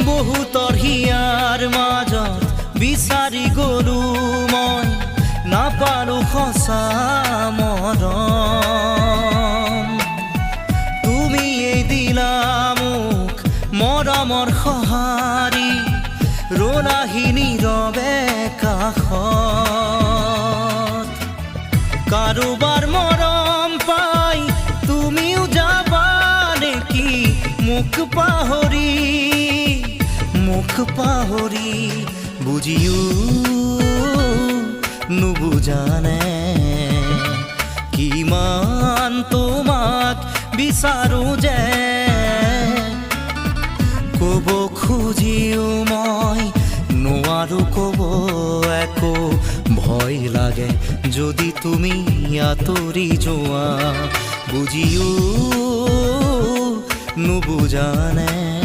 বহুতৰ হিয়াৰ মাজত বিচাৰি গলো মই নাপালো সঁচা মৰম তুমিয়েই দিলা মোক মৰমৰ সঁহাৰি ৰোলাহি নীৰৱে কাষত কাৰোবাৰ মৰম পাই তুমিও যাবা নেকি মুখ পাহৰি বুজিও নুবুজানে কিমান তোমাক বিচাৰো যে ক'ব খুজিও মই নোৱাৰো ক'ব একো ভয় লাগে যদি তুমি আঁতৰি যোৱা বুজিও নুবুজানে